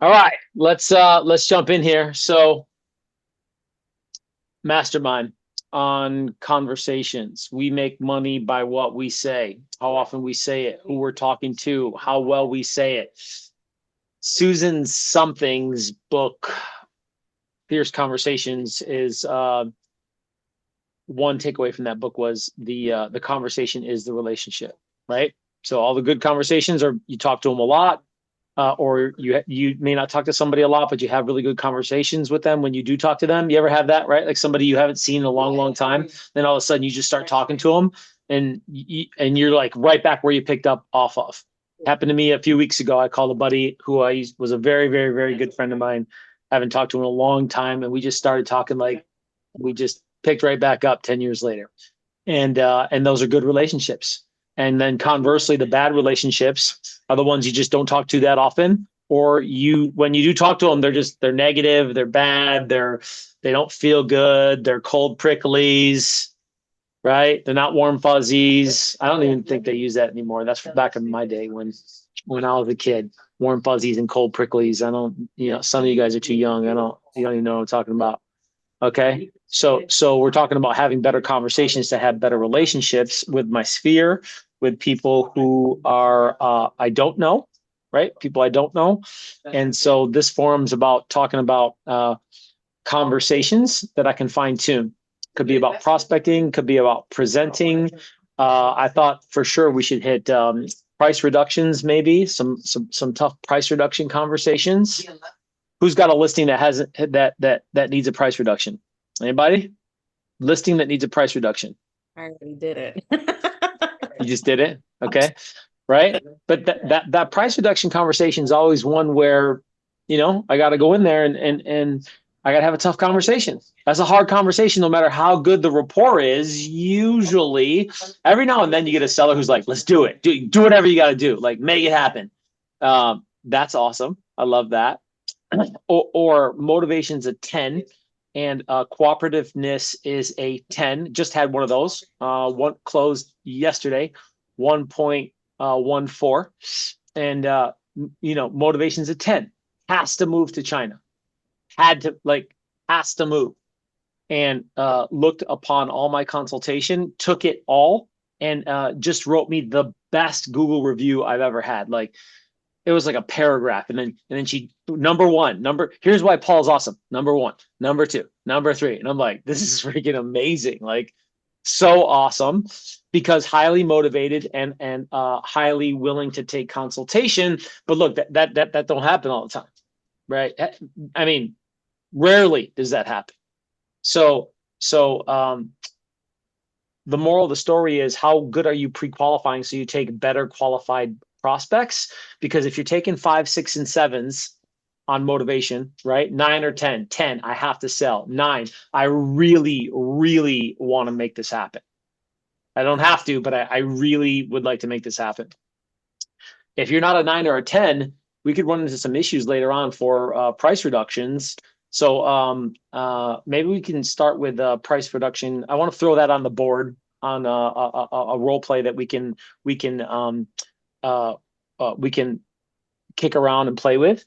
All right, let's jump in here. So, mastermind on conversations. We make money by what we say, how often we say it, who we're talking to, how well we say it. Susan Something's book, Fierce Conversations, is one takeaway from that book was the conversation is the relationship, right? So all the good conversations are you talk to them a lot, or you may not talk to somebody a lot, but you have really good conversations with them when you do talk to them. You ever have that, right? Like somebody you haven't seen in a long, long time, then all of a sudden you just start talking to them, and you're like right back where you picked up off of. Happened to me a few weeks ago. I called a buddy who I was a very, very, very good friend of mine. I haven't talked to him in a long time, and we just started talking like we just picked right back up 10 years later. And those are good relationships. And then conversely, the bad relationships are the ones you just don't talk to that often. Or you, when you do talk to them, they're negative, they're bad, they don't feel good, they're cold pricklies, right? They're not warm fuzzies. I don't even think they use that anymore. That's from back in my day when I was a kid. Warm fuzzies and cold pricklies. I don't, some of you guys are too young. You don't even know what I'm talking about. Okay. So we're talking about having better conversations to have better relationships with my sphere, with people who are I don't know, right? People I don't know. And so this forum's about talking about conversations that I can fine tune. Could be about prospecting, could be about presenting. I thought for sure we should hit price reductions, maybe some tough price reduction conversations. Who's got a listing that hasn't that needs a price reduction? Anybody? Listing that needs a price reduction. I already did it. You just did it. Okay. Right. But that price reduction conversation is always one where, I got to go in there and I got to have a tough conversation. That's a hard conversation, no matter how good the rapport is. Usually, every now and then you get a seller who's like, let's do it. Do whatever you got to do. Like, make it happen. That's awesome. I love that. Or motivation's a 10 and cooperativeness is a 10. Just had one of those. One closed yesterday, 1.14. And motivation's a 10. Has to move to China. Has to move. And looked upon all my consultation, took it all, and just wrote me the best Google review I've ever had. Like, it was like a paragraph, and then she here's why Paul's awesome. Number one, number two, number three. And I'm like, this is freaking amazing. Like, so awesome, because highly motivated and highly willing to take consultation. But look, that don't happen all the time, right? I mean, rarely does that happen. So the moral of the story is, how good are you pre-qualifying so you take better qualified prospects? Because if you're taking 5, 6, and 7s on motivation, right? 9 or 10, 10, I have to sell. 9, I really, really want to make this happen. I don't have to, but I really would like to make this happen. If you're not a 9 or a 10, we could run into some issues later on for price reductions. So maybe we can start with price reduction. I want to throw that on the board on a role play that we can kick around and play with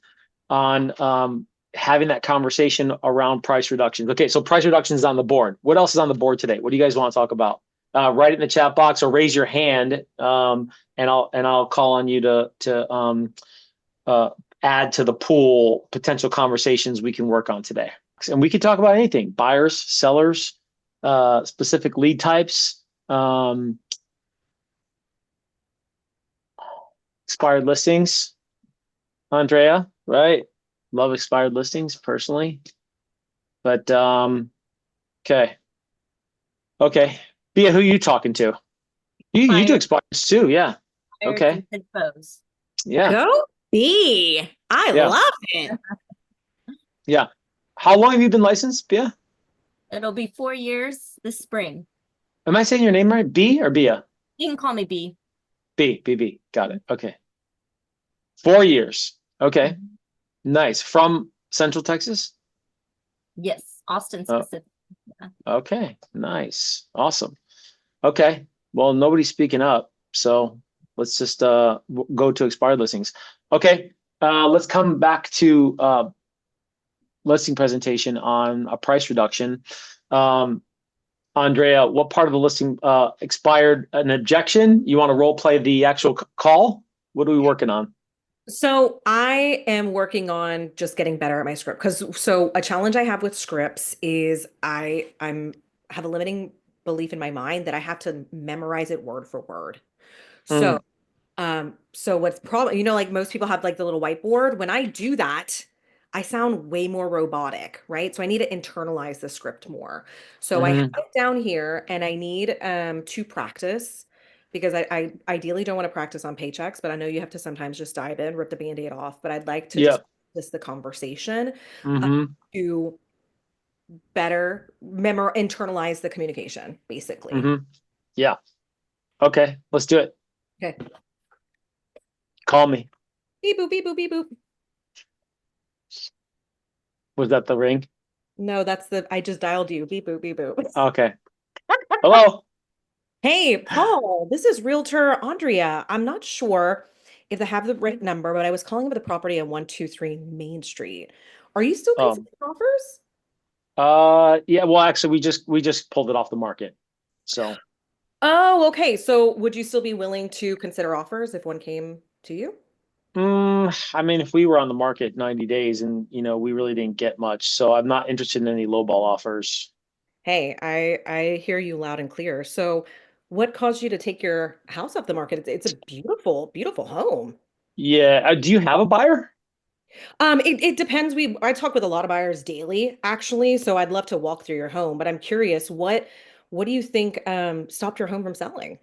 on having that conversation around price reductions. Okay, so price reductions is on the board. What else is on the board today? What do you guys want to talk about? Write it in the chat box or raise your hand, and I'll call on you to add to the pool potential conversations we can work on today. And we can talk about anything: buyers, sellers, specific lead types, expired listings. Andrea, right? Love expired listings personally. But okay. Bia, who are you talking to? You do expires too, yeah. Okay. Yeah. Go B. I Yeah. love it. Yeah. How long have you been licensed, Bia? It'll be 4 years this spring. Am I saying your name right? B or Bia? You can call me B. B. Got it. Okay. 4 years. Okay. Nice. From Central Texas? Yes, Austin specific. Yeah. Okay. Nice. Awesome. Okay. Well, nobody's speaking up, so let's just go to expired listings. Okay. let's come back to listing presentation on a price reduction. Um, Andrea, what part of the listing expired an objection? You want to role play the actual call? What are we working on? So I am working on just getting better at my script because so a challenge I have with scripts is I'm have a limiting belief in my mind that I have to memorize it word for word. So Mm, so what's probably, like most people have like the little whiteboard. When I do that, I sound way more robotic, right? So I need to internalize the script more. So I have hmm it down here and I need to practice because I ideally don't want to practice on paychecks, but I know you have to sometimes just dive in, rip the band-aid off. But I'd like to just Yep. practice the conversation uh, hmm to better internalize the communication, basically. hmm Yeah. Okay. Let's do it. Okay. Call me. Beep boop, beep boop, beep boop. Was that the ring? No, that's I just dialed you. Beep boop, beep boop. Okay. Hello. Hey, Paul, this is Realtor Andrea. I'm not sure if they have the right number, but I was calling about the property at 123 Main Street. Are you still Um. considering offers? Yeah. Well, actually, we just pulled it off the market. So. Oh, okay. So would you still be willing to consider offers if one came to you? I mean, if we were on the market 90 days and, we really didn't get much, so I'm not interested in any lowball offers. Hey, I hear you loud and clear. So what caused you to take your house off the market? It's a beautiful, beautiful home. Yeah. Do you have a buyer? It depends. I talk with a lot of buyers daily, actually, so I'd love to walk through your home, but I'm curious, what do you think stopped your home from selling?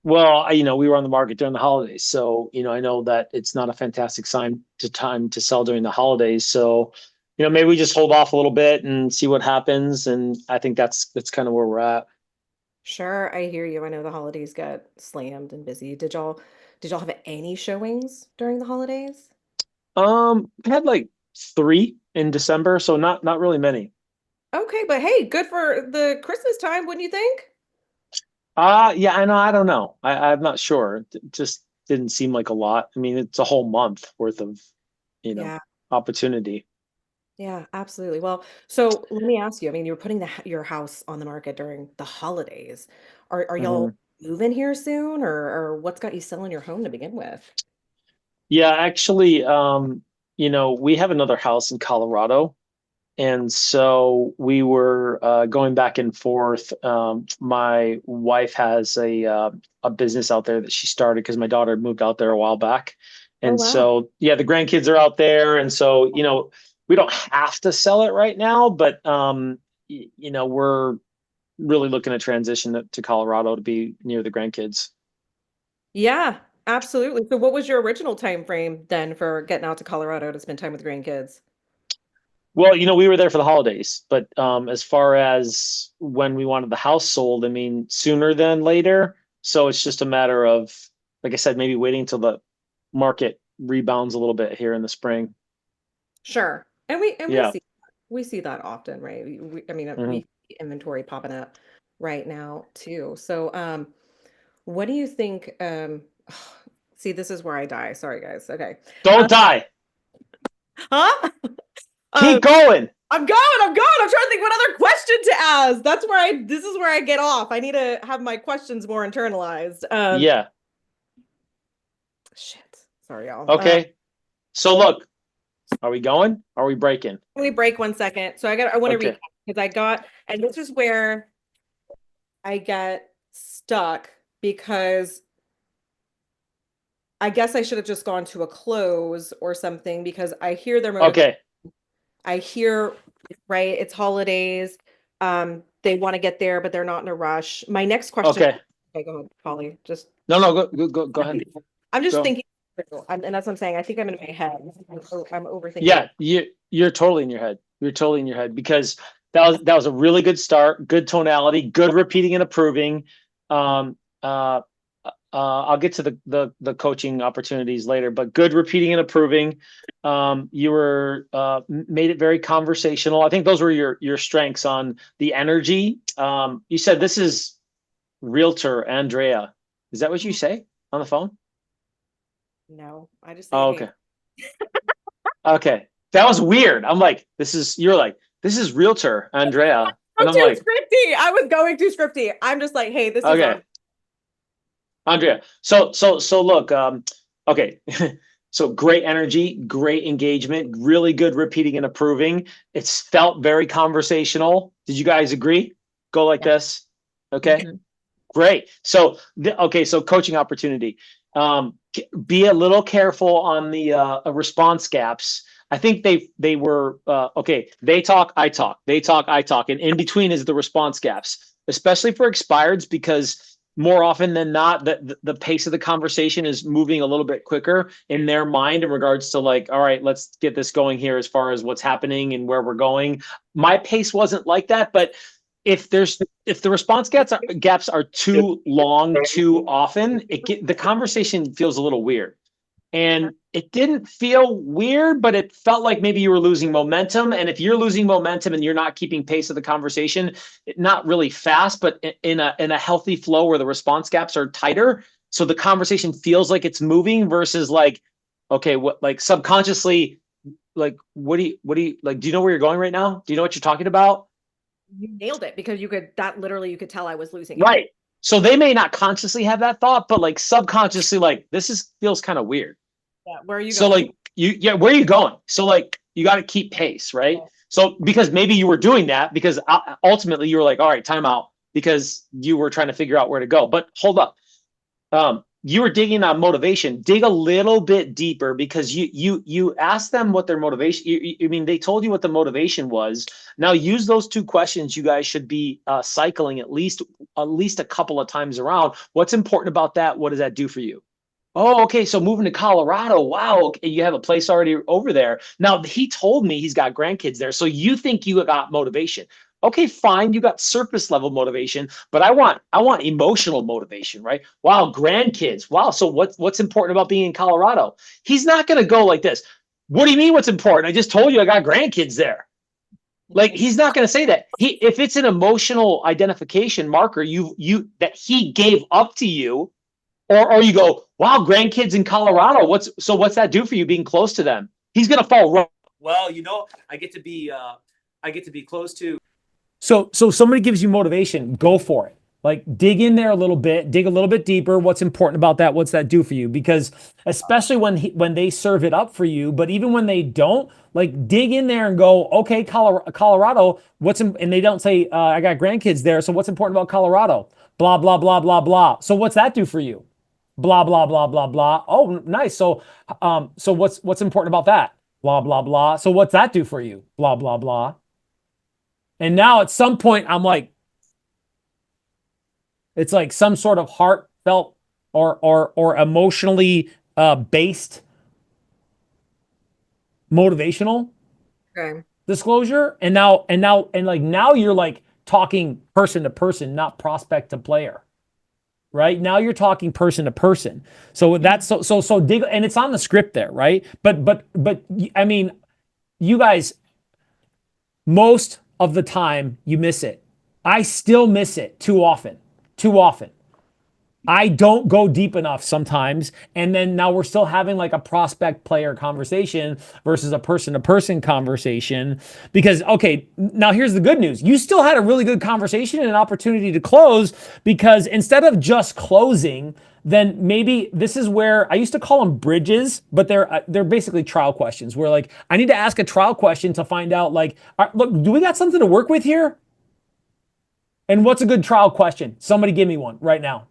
Well, we were on the market during the holidays, so I know that it's not a fantastic time to sell during the holidays. So, maybe we just hold off a little bit and see what happens. And I think that's kind of where we're at. Sure, I hear you. I know the holidays got slammed and busy. Did y'all have any showings during the holidays? We had like three in December, so not really many. Okay, but hey, good for the Christmas time, wouldn't you think? Yeah, I know. I don't know. I'm not sure. It just didn't seem like a lot. I mean, it's a whole month worth of, you know, Yeah, opportunity. yeah, absolutely. Well, so let me ask you, I mean, you're putting your house on the market during the holidays. Are y'all Mhm. moving here soon or what's got you selling your home to begin with? Yeah, actually, we have another house in Colorado. And so we were going back and forth. My wife has a business out there that she started because my daughter moved out there a while back. Oh, And wow. so, yeah, the grandkids are out there. And so, we don't have to sell it right now, but, we're really looking to transition to Colorado to be near the grandkids. Yeah, absolutely. So what was your original time frame then for getting out to Colorado to spend time with grandkids? Well, we were there for the holidays, but as far as when we wanted the house sold, I mean, sooner than later. So it's just a matter of, like I said, maybe waiting until the market rebounds a little bit here in the spring. Sure. And we Yeah. see that often, right? I mean, hmm we see inventory popping up right now too. So what do you think see, this is where I die. Sorry guys. Okay. Don't die. Huh? Keep going. I'm going. I'm trying to think what other question to ask. This is where I get off. I need to have my questions more internalized. Yeah. Shit. Sorry, y'all. Okay. So look, are we going? Are we breaking? Let me break 1 second. So I want to recap Okay. because and this is where I get stuck because I guess I should have just gone to a close or something because I hear their motivation. Okay. I hear, right, it's holidays. They want to get there, but they're not in a rush. My next question, Okay. okay, go ahead, Polly. Just No, no, go ahead. I'm just Go. thinking, and that's what I'm saying. I think I'm in my head. I'm overthinking Yeah, it. you're totally in your head. You're totally in your head because that was a really good start, good tonality, good repeating and approving. Um, I'll get to the coaching opportunities later, but good repeating and approving. You were made it very conversational. I think those were your strengths on the energy. You said this is Realtor Andrea. Is that what you say on the phone? No, I just say, Oh, hey, okay. Okay. That was weird. I'm like, you're like, this is realtor, Andrea. And I'm I'm too like, scripty. I was going too scripty. I'm just like, hey, this is okay, our Andrea. So look, okay. So great energy, great engagement, really good repeating and approving. It's felt very conversational. Did you guys agree? Go like Yeah. this. Okay. Mhm. Great. So, okay. So coaching opportunity. Be a little careful on the response gaps. I think they were okay. They talk, I talk. They talk, I talk, and in between is the response gaps, especially for expireds, because more often than not, the pace of the conversation is moving a little bit quicker in their mind in regards to like, all right, let's get this going here as far as what's happening and where we're going. My pace wasn't like that, but if the response gaps are too long too often, the conversation feels a little weird. And it didn't feel weird, but it felt like maybe you were losing momentum. And if you're losing momentum and you're not keeping pace of the conversation, not really fast, but in a healthy flow where the response gaps are tighter, so the conversation feels like it's moving versus like, okay, what, like subconsciously, like what do you like? Do you know where you're going right now? Do you know what you're talking about? you nailed it because you could tell I was losing it. Right. So they may not consciously have that thought, but like subconsciously, like this is feels kind of weird. Yeah, where are you So going? like yeah, where are you going? So like you got to keep pace, right? So because maybe you were doing that because ultimately you were like, all right, time out because you were trying to figure out where to go. But hold up, you were digging on motivation. Dig a little bit deeper because you asked them what their motivation. I mean, they told you what the motivation was. Now use those two questions. You guys should be cycling at least a couple of times around. What's important about that? What does that do for you? Oh, okay. So moving to Colorado. Wow. Okay, you have a place already over there. Now he told me he's got grandkids there. So you think you got motivation. Okay, fine. You got surface level motivation, but I want emotional motivation, right? Wow, grandkids. Wow. So what's important about being in Colorado? He's not gonna go like this. What do you mean what's important? I just told you I got grandkids there. Like he's not going to say that. If it's an emotional identification marker you that he gave up to you, or you go, wow, grandkids in Colorado. What's that do for you being close to them? He's gonna fall wrong. Well, I get to be close to. So somebody gives you motivation, go for it. Like dig in there a little bit, dig a little bit deeper. What's important about that? What's that do for you? Because especially when they serve it up for you, but even when they don't, like dig in there and go, okay, Colorado, and they don't say I got grandkids there, so what's important about Colorado? Blah blah blah blah blah. So what's that do for you? Blah blah blah blah blah. Oh, nice. So what's important about that? Blah blah blah. So what's that do for you? Blah blah blah. And now at some point, I'm like, it's like some sort of heartfelt or emotionally based motivational Okay. disclosure. And now you're like talking person to person, not prospect to player. Right now you're talking person to person. So that's so dig, and it's on the script there, right? But I mean, you guys, most of the time you miss it. I still miss it too often. Too often. I don't go deep enough sometimes. And then now we're still having like a prospect player conversation versus a person to person conversation. Because, okay, now here's the good news. You still had a really good conversation and an opportunity to close because instead of just closing, then maybe this is where I used to call them bridges, but they're basically trial questions where like I need to ask a trial question to find out like, look, do we got something to work with here? And what's a good trial question? Somebody give me one right now.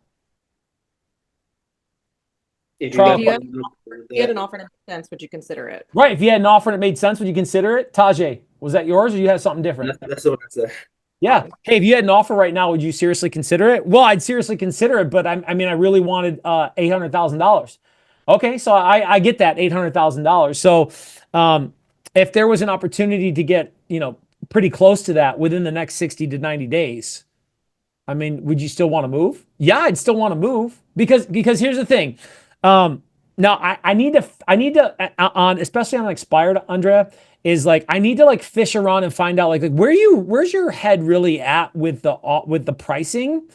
If you Trial got you had, one, you had an offer that made sense, would you consider it? Right. If you had an offer and it made sense, would you consider it? Tajay, was that yours or you had something different? that's the one I said. Yeah. Hey, if you had an offer right now, would you seriously consider it? Well, I'd seriously consider it, but I mean, I really wanted $800,000. Okay, so I get that $800,000. So if there was an opportunity to get, pretty close to that within the next 60 to 90 days, I mean, would you still want to move? Yeah, I'd still want to move because here's the thing. Now I need to on especially on expired, Andrea, is like I need to like fish around and find out like where's your head really at with the pricing,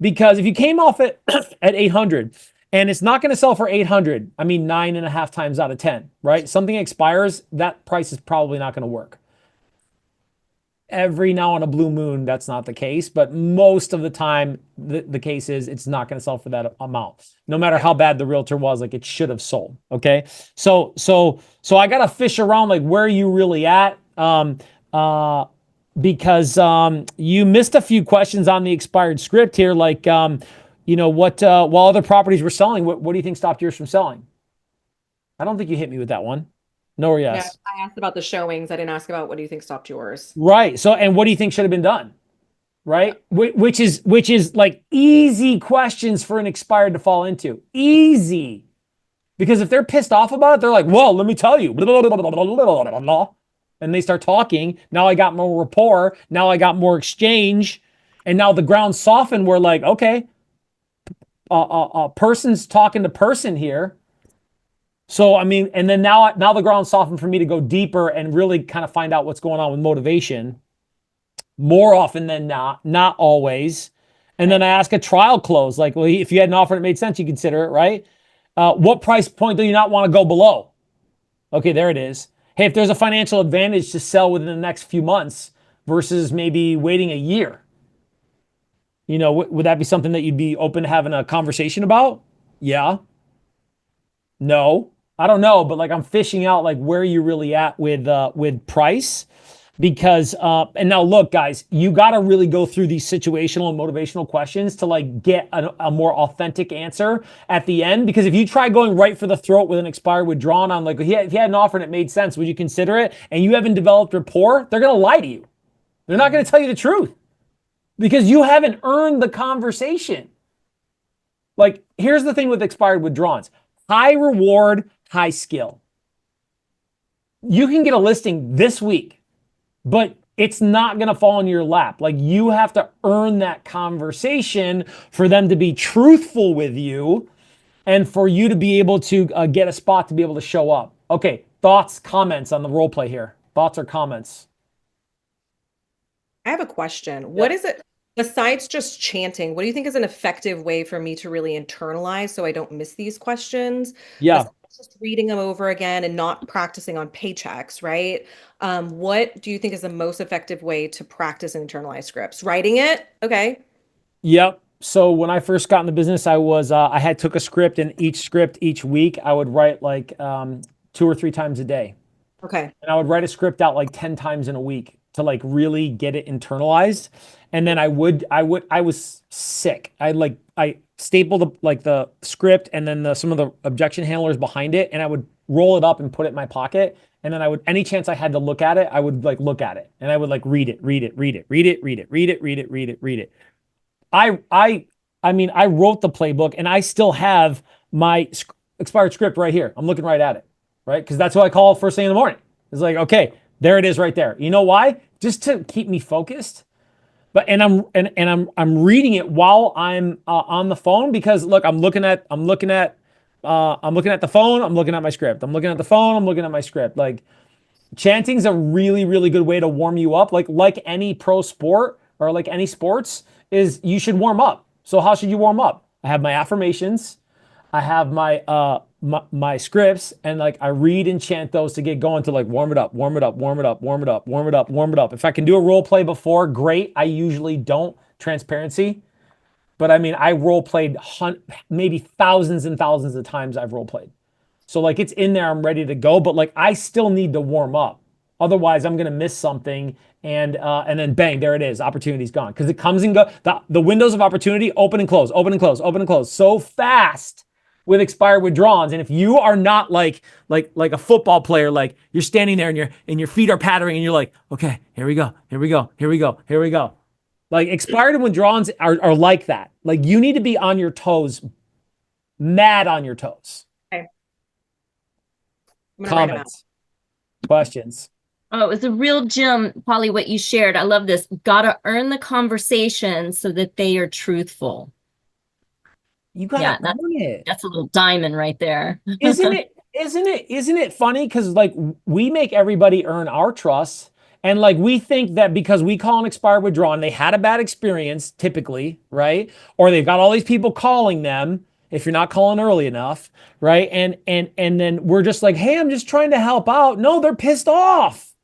because if you came off at at 800 and it's not going to sell for 800. I mean, 9.5 times out of 10, right? Something expires, that price is probably not going to work. Every now on a blue moon, that's not the case, but most of the time, the case is it's not going to sell for that amount. No matter how bad the realtor was, like it should have sold. Okay. So I got to fish around, like, where are you really at? Because you missed a few questions on the expired script here. Like, while other properties were selling, what do you think stopped yours from selling? I don't think you hit me with that one. No or Yeah, yes. I asked about the showings. I didn't ask about what do you think stopped yours. Right. So, and what do you think should have been done? Right. Which is like easy questions for an expired to fall into. Easy. Because if they're pissed off about it, they're like, well, let me tell you. And they start talking. Now I got more rapport. Now I got more exchange. And now the ground softened. We're like, okay, person's talking to person here. So, I mean, and then now the ground softened for me to go deeper and really kind of find out what's going on with motivation. More often than not always. And then I ask a trial close, like, well, if you had an offer that made sense, you consider it, right? What price point do you not want to go below? Okay, there it is. Hey, if there's a financial advantage to sell within the next few months versus maybe waiting a year, would that be something that you'd be open to having a conversation about? Yeah. No, I don't know, but like I'm fishing out like where you really at with price. Because and now look, guys, you got to really go through these situational and motivational questions to like get a more authentic answer at the end. Because if you try going right for the throat with an expired withdrawn on like, if you had an offer and it made sense, would you consider it? And you haven't developed rapport, they're going to lie to you. They're not going to tell you the truth because you haven't earned the conversation. Like, here's the thing with expired withdrawals: high reward, high skill. You can get a listing this week, but it's not going to fall in your lap. Like, you have to earn that conversation for them to be truthful with you and for you to be able to get a spot to be able to show up. Okay, thoughts, comments on the role play here? Thoughts or comments? I have a question. What is it besides just chanting? What do you think is an effective way for me to really internalize so I don't miss these questions? Yeah. Besides just reading them over again and not practicing on paychecks, right? What do you think is the most effective way to practice and internalize scripts? Writing it? Okay. Yep. So when I first got in the business, I took a script, and each script each week I would write like 2 or 3 times a day. Okay. And I would write a script out like 10 times in a week to like really get it internalized. And then I was sick. I stapled the script and then some of the objection handlers behind it, and I would roll it up and put it in my pocket. And then any chance I had to look at it, I would like look at it, and I would like read it. I mean, I wrote the playbook, and I still have my expired script right here. I'm looking right at it, right? Because that's what I call first thing in the morning. It's like, okay, there it is right there. You know why? Just to keep me focused. But I'm reading it while I'm on the phone, because look, I'm looking at the phone. I'm looking at my script. I'm looking at the phone. I'm looking at my script. Like, chanting's a really, really good way to warm you up. Like any pro sport or like any sports, is you should warm up. So how should you warm up? I have my affirmations. I have my scripts, and like I read and chant those to get going, to like warm it up, warm it up, warm it up, warm it up, warm it up, warm it up. If I can do a role play before, great. I usually don't. Transparency. But I mean, I role played maybe thousands and thousands of times I've role played. So like it's in there, I'm ready to go, but like I still need to warm up. Otherwise, I'm gonna miss something, and then bang, there it is. Opportunity's gone, because it comes and go. The windows of opportunity open and close, open and close, open and close so fast with expired withdrawals. And if you are not like a football player, like you're standing there and your feet are pattering, and you're like, okay, here we go, here we go, here we go, here we go. Like expired withdrawals are like that. Like you need to be on your toes, mad on your toes. Okay. I'm gonna write 'em out. Comments, questions. Oh, it was a real gem, Pauly, what you shared. I love this. Gotta earn the conversation so that they are truthful. You gotta Yeah, earn it. That's a little diamond right there. Isn't it funny? Because like we make everybody earn our trust. And like we think that because we call an expired withdrawn, they had a bad experience typically, right? Or they've got all these people calling them, if you're not calling early enough, right? And then we're just like, hey, I'm just trying to help out. No, they're pissed off.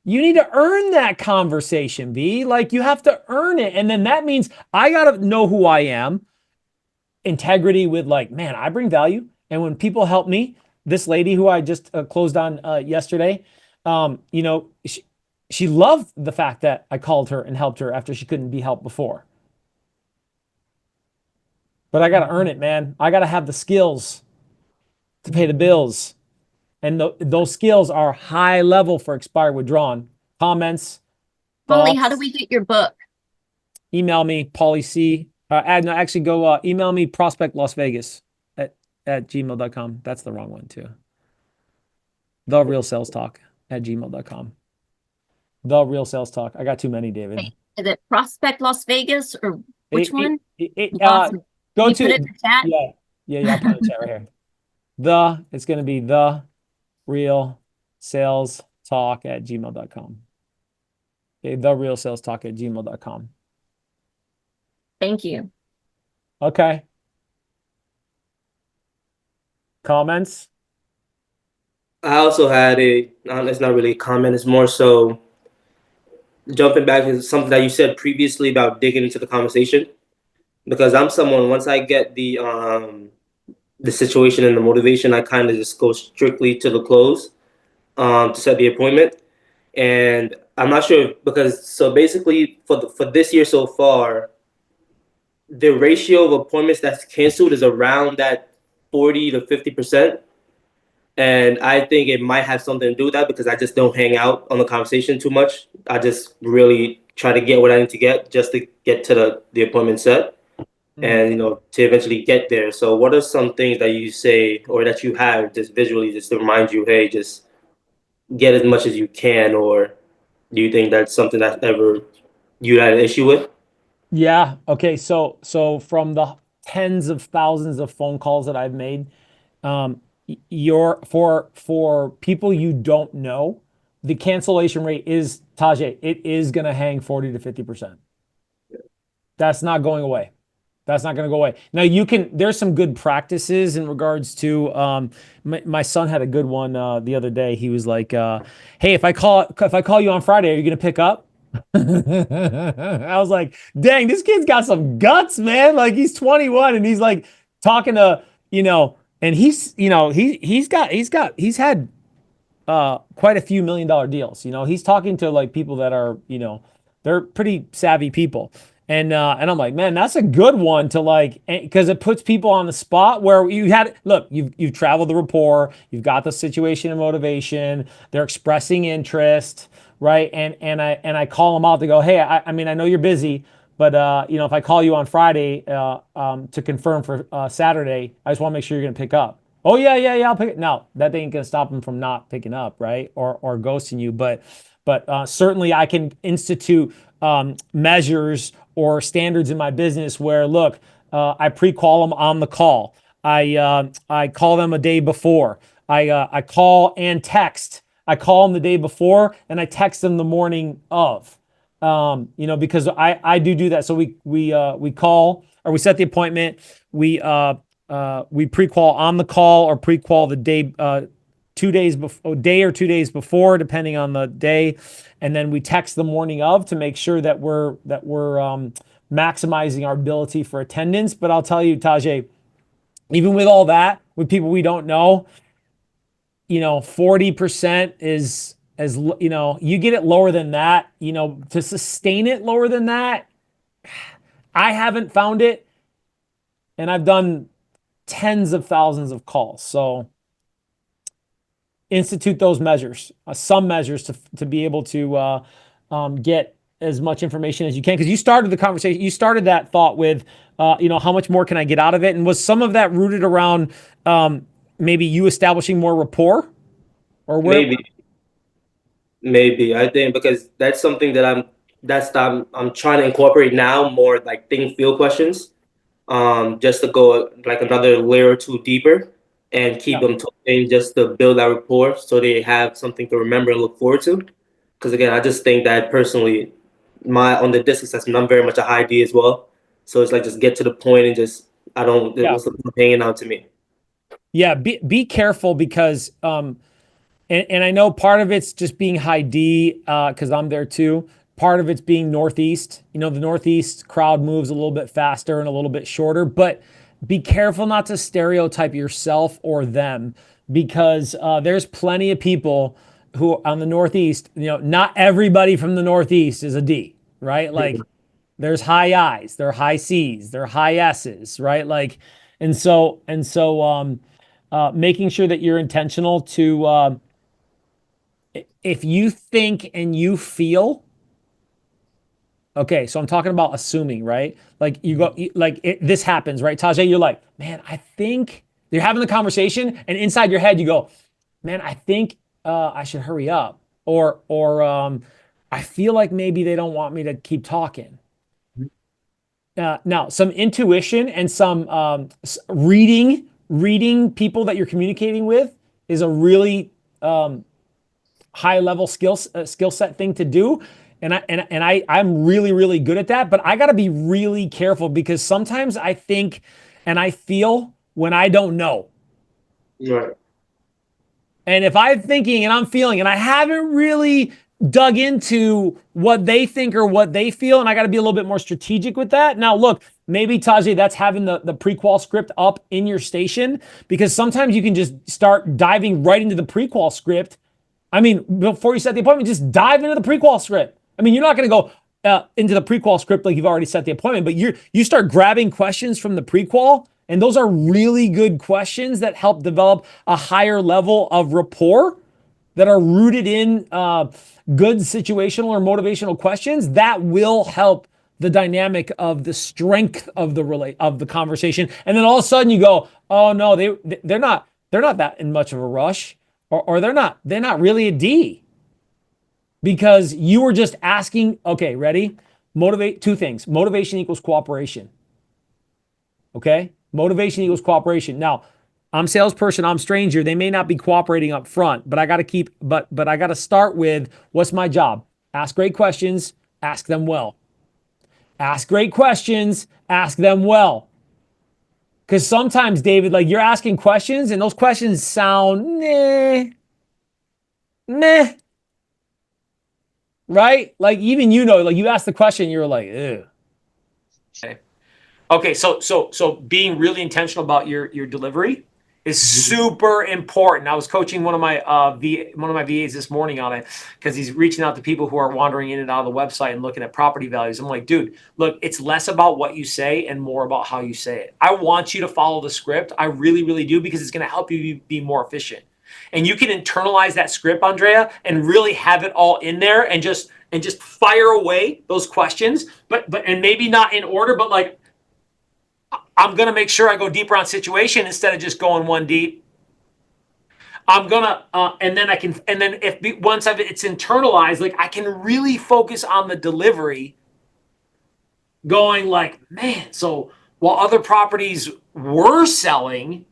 You need to earn that conversation, B. Like you have to earn it. And then that means I gotta know who I am. Integrity with like, man, I bring value. And when people help me, this lady who I just closed on yesterday, you know, she loved the fact that I called her and helped her after she couldn't be helped before. But I got to earn it, man. I got to have the skills to pay the bills. And those skills are high level for expired withdrawn. Comments, Pauly, how do thoughts, we get your book? email me, Pauly C. No, actually go email me prospectlasvegas at gmail.com. That's the wrong one too. The real sales talk at gmail.com. The real sales talk. I got too many, David. Wait, is it Prospect Las Vegas or which one? Go Can you to put it in the chat? yeah. I'll put it in the chat right here. It's going to be the real sales talk at gmail.com. Okay, the real sales talk at gmail.com. Thank you. Okay. Comments? I also had it's not really a comment, it's more so jumping back to something that you said previously about digging into the conversation. Because I'm someone, once I get the situation and the motivation, I kind of just go strictly to the close to set the appointment. And I'm not sure because so basically for this year so far, the ratio of appointments that's canceled is around that 40 to 50%. And I think it might have something to do with that because I just don't hang out on the conversation too much. I just really try to get what I need to get just to get to the appointment set and, you know, to eventually get there. So what are some things that you say or that you have just visually just to remind you, hey, just get as much as you can? Or do you think that's something that ever you had an issue with? Yeah. Okay. So from the tens of thousands of phone calls that I've made, your for people you don't know, the cancellation rate is Tajay. It is going to hang 40 to 50%. That's not going away. That's not going to go away. Now there's some good practices in regards to, my son had a good one, the other day. He was like, hey, if I call you on Friday, are you going to pick up? I was like, dang, this kid's got some guts, man. Like he's 21 and he's like talking to, and he's had quite a few $1 million deals. He's talking to like people that are, they're pretty savvy people. And I'm like, man, that's a good one to like, because it puts people on the spot where you've traveled the rapport, you've got the situation and motivation, they're expressing interest, right? And I call them out to go, hey, I mean, I know you're busy, but if I call you on Friday to confirm for Saturday, I just want to make sure you're gonna pick up. Oh yeah, I'll pick it. No, that ain't gonna stop them from not picking up, right? Or ghosting you. But certainly I can institute measures or standards in my business where, look, I pre-call them on the call. I call them a day before. I call and text. I call them the day before and I text them the morning of. Because I do that. So we call or we set the appointment. We pre-qual on the call or pre-qual the day 2 days before, a day or 2 days before, depending on the day, and then we text the morning of to make sure that we're maximizing our ability for attendance. But I'll tell you, Tajay, even with all that, with people we don't know, 40% is as you get it lower than that, to sustain it lower than that. I haven't found it, and I've done tens of thousands of calls. So institute those measures, some measures to be able to get as much information as you can. Because you started the conversation, you started that thought with, how much more can I get out of it? And was some of that rooted around maybe you establishing more rapport? Or where? Maybe I think because that's something that I'm trying to incorporate now more like think feel questions, just to go like another layer or two deeper and keep them talking just to build that rapport so they have something to remember and look forward to. Because again, I just think that personally, on the disc assessment, I'm very much a high D as well. So it's like just get to the point and just I don't. Yeah. What's the point of hanging out to me? Yeah, be careful because and I know part of it's just being high D because I'm there too. Part of it's being Northeast. You know, the Northeast crowd moves a little bit faster and a little bit shorter, but be careful not to stereotype yourself or them because there's plenty of people who on the Northeast, you know, not everybody from the Northeast is a D, right? Like there's high I's, there are high C's, there are high S's, right? Like, and so making sure that you're intentional to if you think and you feel okay, so I'm talking about assuming, right? Like this happens, right? Tajay, you're like, man, I think you're having the conversation, and inside your head you go, man, I think I should hurry up, or I feel like maybe they don't want me to keep talking. Now, some intuition and some reading people that you're communicating with is a really high level skill set thing to do. I'm really good at that, but I got to be really careful because sometimes I think and I feel when I don't know. Right. And if I'm thinking and I'm feeling and I haven't really dug into what they think or what they feel, and I got to be a little bit more strategic with that. Now, look, maybe Tajay, that's having the prequel script up in your station because sometimes you can just start diving right into the prequel script. I mean, before you set the appointment, just dive into the prequel script. I mean, you're not going to go into the prequel script like you've already set the appointment, but you start grabbing questions from the prequel, and those are really good questions that help develop a higher level of rapport that are rooted in good situational or motivational questions that will help the dynamic of the strength of the conversation. And then all of a sudden you go, oh no, they're not that in much of a rush, or they're not really a D. Because you were just asking, okay, ready? Motivate two things. Motivation equals cooperation. Okay? Motivation equals cooperation. Now, I'm salesperson, I'm stranger. They may not be cooperating up front, but I got to but I got to start with what's my job? Ask great questions, ask them well. Ask great questions, ask them well. Because sometimes, David, like you're asking questions and those questions sound meh. Right? Like even like you asked the question, you're like, ew. Okay, so being really intentional about your delivery is super important. I was coaching one of my VAs this morning on it because he's reaching out to people who are wandering in and out of the website and looking at property values. I'm like, dude, look, it's less about what you say and more about how you say it. I want you to follow the script. I really do because it's going to help you be more efficient. And you can internalize that script, Andrea, and really have it all in there and just fire away those questions, but maybe not in order, but like I'm going to make sure I go deeper on situation instead of just going one deep. I'm going to, and then once it's internalized, like I can really focus on the delivery going like, man, so while other properties were selling,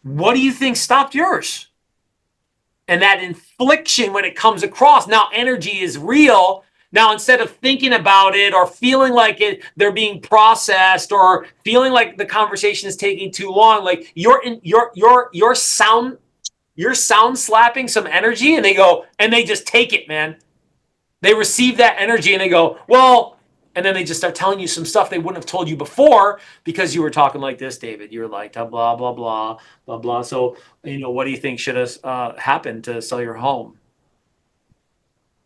what do you think stopped yours? And that infliction when it comes across, now energy is real. Now, instead of thinking about it or feeling like they're being processed or feeling like the conversation is taking too long, like you're sound slapping some energy and they just take it, man. They receive that energy and they go, well, and then they just start telling you some stuff they wouldn't have told you before because you were talking like this, David. You were like, blah, blah, blah, blah, blah. So, what do you think should have happened to sell your home?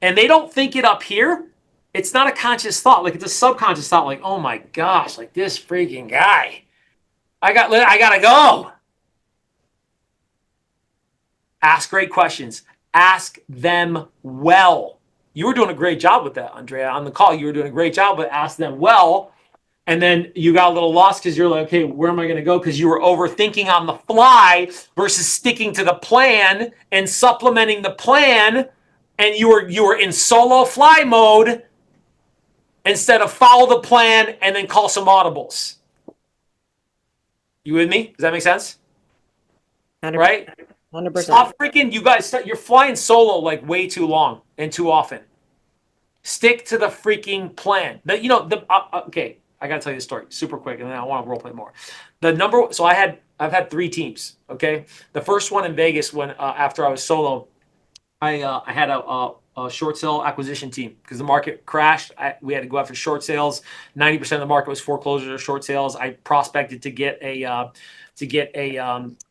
And they don't think it up here. It's not a conscious thought. Like it's a subconscious thought. Like, oh my gosh, like this freaking guy. I gotta go. Ask great questions. Ask them well. You were doing a great job with that, Andrea. On the call, you were doing a great job, but ask them well. And then you got a little lost because you're like, okay, where am I going to go? Because you were overthinking on the fly versus sticking to the plan and supplementing the plan. And you were in solo fly mode instead of follow the plan and then call some audibles. You with me? Does that make sense? 100%. Right? 100%. Stop freaking, you guys, you're flying solo like way too long and too often. Stick to the freaking plan. Okay, I got to tell you the story super quick, and then I want to role play more. So I've had 3 teams. Okay, the first one in Vegas when after I was solo, I had a short sale acquisition team because the market crashed. We had to go after short sales. 90% of the market was foreclosures or short sales. I prospected to get a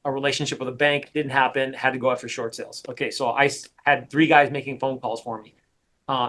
relationship with a bank. Didn't happen. Had to go after short sales. Okay, so I had 3 guys making phone calls for me.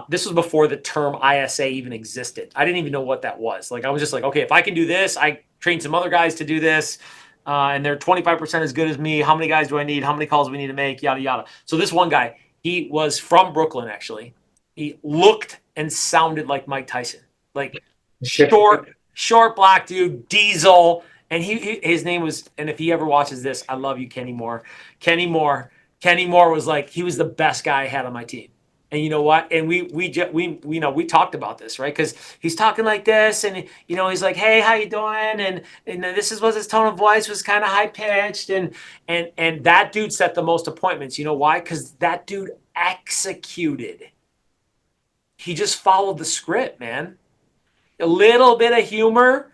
This was before the term ISA even existed. I didn't even know what that was. Like I was just like, okay, if I can do this, I trained some other guys to do this, and they're 25% as good as me. How many guys do I need? How many calls do we need to make? Yada yada. So this one guy, he was from Brooklyn actually. He looked and sounded like Mike Tyson, like short black dude, diesel. And his name was, and if he ever watches this, I love you, Kenny Moore. Kenny Moore was like, he was the best guy I had on my team. And you know what? And we talked about this, right? Because he's talking like this, and he's like, "Hey, how you doing?" And this is what his tone of voice was, kind of high pitched, and that dude set the most appointments. You know why? Because that dude executed. He just followed the script, man. A little bit of humor.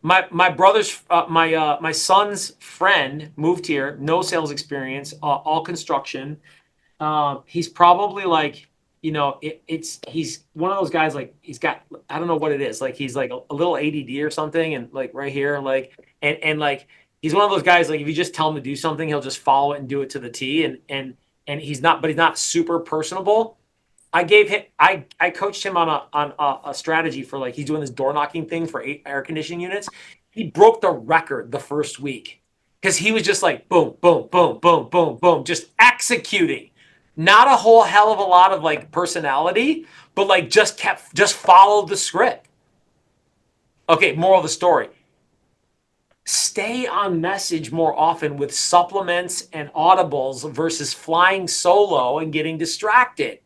My brother's my son's friend moved here, no sales experience, all construction. He's probably like, he's one of those guys, like he's got, I don't know what it is. Like he's like a little ADD or something. And like right here, like, and like, he's one of those guys, like if you just tell him to do something, he'll just follow it and do it to the T. And he's not super personable. I coached him on a strategy for, like, he's doing this door knocking thing for 8 air conditioning units. He broke the record the first week because he was just like boom, boom, boom, boom, boom, boom, just executing. Not a whole hell of a lot of like personality, but like just followed the script. Okay, moral of the story. Stay on message more often with supplements and audibles versus flying solo and getting distracted.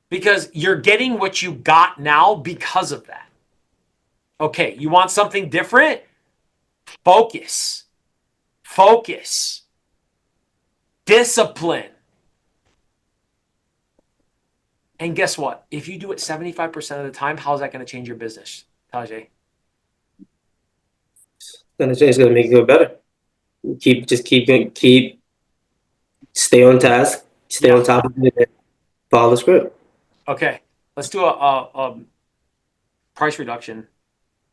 Because you're getting what you got now because of that. Okay, you want something different? Focus. Discipline. And guess what? If you do it 75% of the time, how's that going to change your business, Tajay? It's gonna make it go better. Keep stay on task, stay on top of it, follow the script. Okay, let's do a price reduction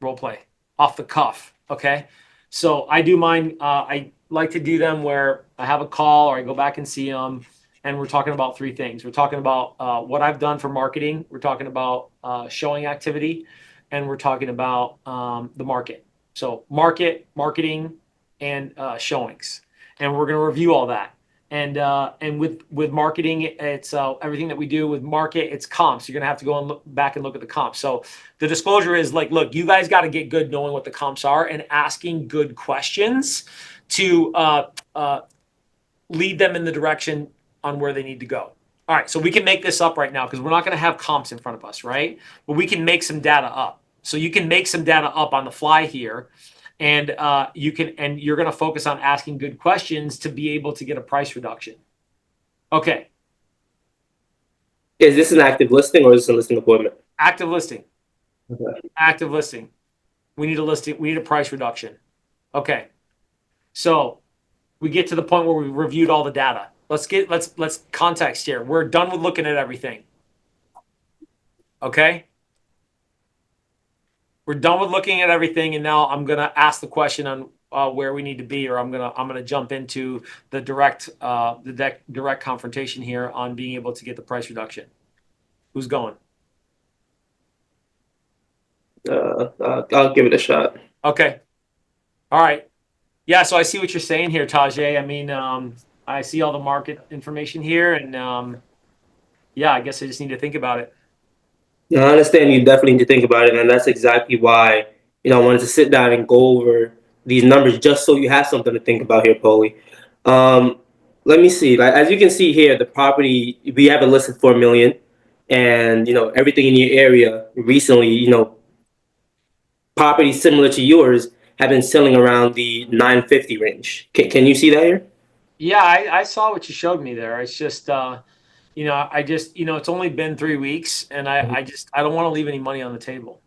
role play off the cuff. Okay, so I do mine. I like to do them where I have a call or I go back and see them, and we're talking about 3 things. We're talking about what I've done for marketing. We're talking about showing activity, and we're talking about the market. So marketing, and showings, and we're going to review all that. And with marketing, it's everything that we do with market. It's comps. You're going to have to go and look back and look at the comps. So the disclosure is like, look, you guys got to get good knowing what the comps are and asking good questions to lead them in the direction on where they need to go. All right, so we can make this up right now because we're not going to have comps in front of us, right? But we can make some data up. So you can make some data up on the fly here, and you're going to focus on asking good questions to be able to get a price reduction. Okay. Is this an active listing or is this a listing appointment? Active listing. Okay. Active listing. We need a listing. We need a price reduction. Okay. So we get to the point where we reviewed all the data. Let's context here. We're done with looking at everything. Okay. We're done with looking at everything, and now I'm gonna ask the question on where we need to be, or I'm gonna jump into the direct confrontation here on being able to get the price reduction. Who's going? I'll give it a shot. Okay. All right. Yeah. So I see what you're saying here, Tajay. I mean, I see all the market information here, and yeah, I guess I just need to think about it. I understand you definitely need to think about it, and that's exactly why I wanted to sit down and go over these numbers just so you have something to think about here, Pauly. Let me see. Like, as you can see here, the property we have it listed for $1 million, and everything in your area recently, properties similar to yours have been selling around the 950 range. Can you see that here? Yeah, I saw what you showed me there. It's just, it's only been 3 weeks, and I don't want to leave any money on the table.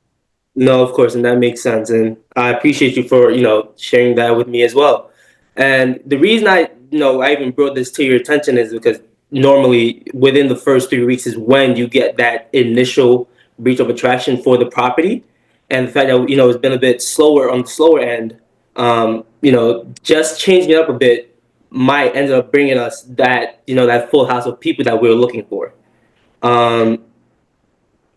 No, of course, and that makes sense. And I appreciate you for, sharing that with me as well. And the reason I even brought this to your attention is because normally within the first 3 weeks is when you get that initial breach of attraction for the property. And the fact that, it's been a bit slower on the slower end, just changing it up a bit might end up bringing us that full house of people that we are looking for. Um,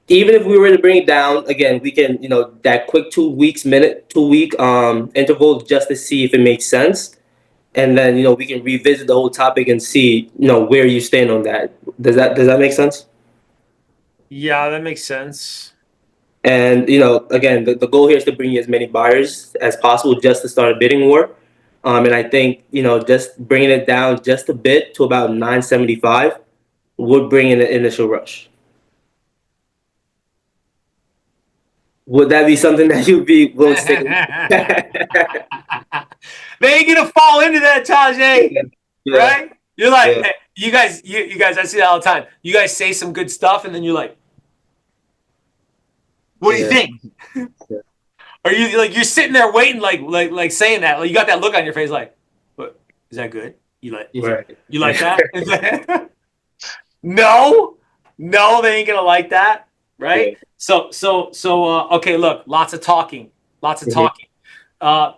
Even if we were to bring it down again, we can, that quick 2 week interval just to see if it makes sense, and then we can revisit the whole topic and see where you stand on that. Does that make sense? Yeah, that makes sense. And again, the goal here is to bring you as many buyers as possible just to start a bidding war. And I think just bringing it down just a bit to about 975 would bring in an initial rush. Would that be something that you'd be willing to take? They ain't gonna fall into that, Tajay. Yeah. Right? You're like, Yeah. hey, you guys, I see that all the time. You guys say some good stuff, and then you're like, what do you Yeah. think? Yeah. Are you like you're sitting there waiting, like saying that? Like you got that look on your face, like, what is that good? You like Right. you like that? No, they ain't gonna like that, right? Yeah. So okay, look, lots of talking. Mhm.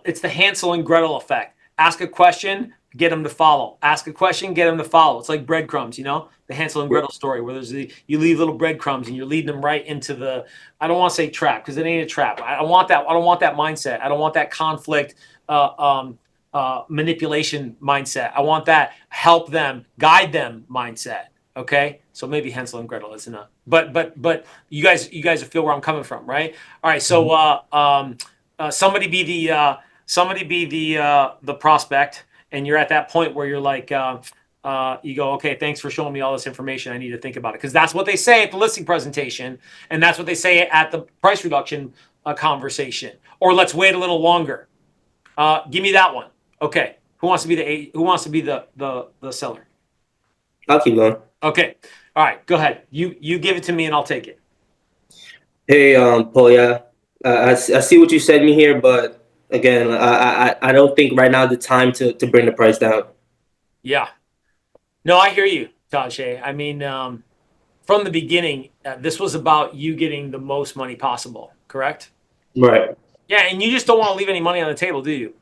It's the Hansel and Gretel effect. Ask a question, get them to follow. Ask a question, get them to follow. It's like breadcrumbs, the Hansel and Gretel story, where you leave little breadcrumbs and you're leading them right into the. I don't want to say trap because it ain't a trap. I don't want that. I don't want that mindset. I don't want that conflict. Manipulation mindset. I want that help them, guide them mindset. Okay, so maybe Hansel and Gretel isn't a, but you guys feel where I'm coming from, right? All right, so somebody be the prospect, and you're at that point where you're like, you go, okay, thanks for showing me all this information. I need to think about it because that's what they say at the listing presentation, and that's what they say at the price reduction conversation. Or let's wait a little longer. Give me that one. Okay, who wants to be the seller? I'll keep going. Okay, all right, go ahead. You give it to me, and I'll take it. Hey, Paul. Yeah, I see what you said me here, but again, I don't think right now the time to bring the price down. Yeah. No, I hear you, Tajay. I mean, from the beginning, this was about you getting the most money possible, correct? Right. Yeah, and you just don't want to leave any money on the table, do you?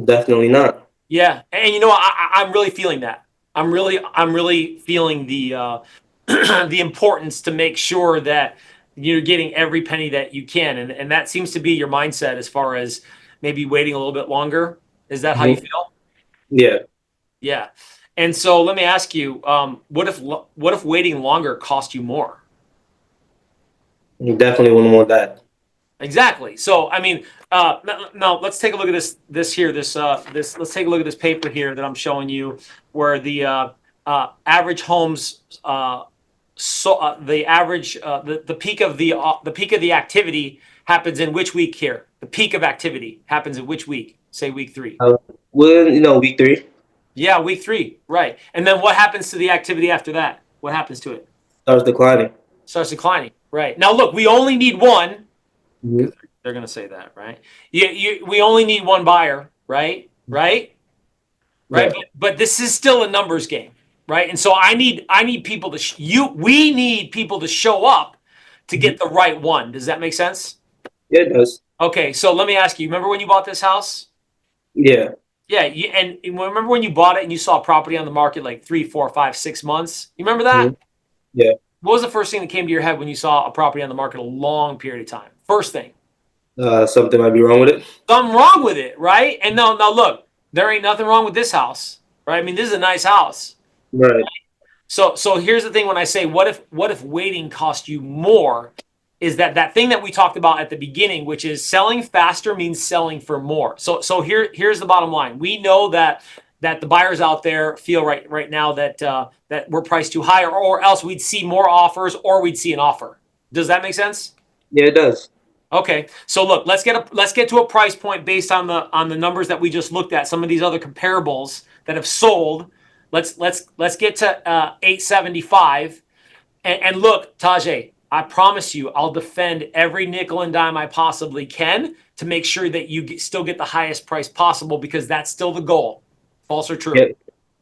Definitely not. Yeah, and I'm really feeling that. I'm really feeling the the importance to make sure that you're getting every penny that you can, and that seems to be your mindset as far as maybe waiting a little bit longer. Is that how you Mhm. feel? Yeah. Yeah. And so let me ask you, what if waiting longer cost you more? You definitely wouldn't want that. Exactly. So I mean, now let's take a look at this here. Let's take a look at this paper here that I'm showing you, where the average homes the average the peak of the activity happens in which week here? The peak of activity happens in which week? Say week 3. Well, week 3 Yeah, week 3, right. And then what happens to the activity after that? What happens to it? starts declining. Starts declining. Right. Now look, we only need one. Mhm. They're going to say that, right? We only need one buyer, right? Right? Right? Right. But this is still a numbers game, right? And so I need people to we need people to show up to get the right one. Does that make sense? Yeah, it does. Okay, so let me ask you, remember when you bought this house? Yeah. Yeah, and remember when you bought it and you saw property on the market like 3, 4, 5, 6 months? You remember that? Mhm. Yeah. What was the first thing that came to your head when you saw a property on the market a long period of time? First thing. Something might be wrong with it. Something wrong with it, right? And now look, there ain't nothing wrong with this house, right? I mean, this is a nice house. Right. So here's the thing: when I say what if waiting cost you more, is that thing that we talked about at the beginning, which is selling faster means selling for more. So here's the bottom line: we know that the buyers out there feel right now that that we're priced too high, or else we'd see more offers, or we'd see an offer. Does that make sense? Yeah, it does. Okay, so look, let's get to a price point based on the numbers that we just looked at. Some of these other comparables that have sold. Let's get to 875, and look, Tajay, I promise you, I'll defend every nickel and dime I possibly can to make sure that you still get the highest price possible, because that's still the goal. False or true? Yeah,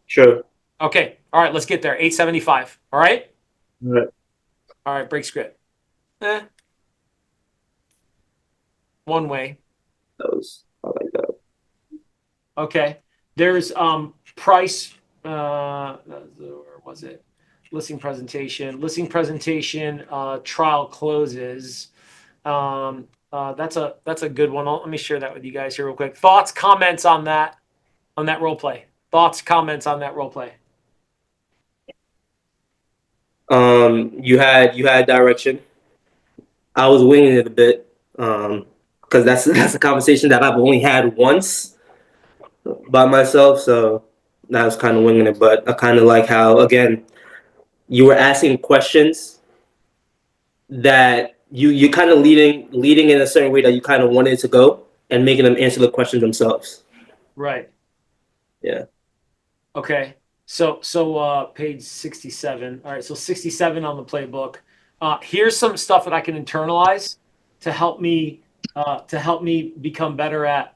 sure. Okay. All right, let's get there. 875. All right. All right. All right. Break script. One way. I like that. Okay. There's price. Where was it? Listing presentation. Listing presentation. Trial closes. That's a good one. Let me share that with you guys here real quick. Thoughts, comments on that role play. Thoughts, comments on that role play. You had direction. I was winging it a bit, because that's a conversation that I've only had once by myself, so I was kind of winging it. But I kind of like how, again, you were asking questions that you kind of leading in a certain way that you kind of wanted it to go, and making them answer the questions themselves. Right. Yeah. Okay. So page 67. All right. So 67 on the playbook. Here's some stuff that I can internalize to help me become better at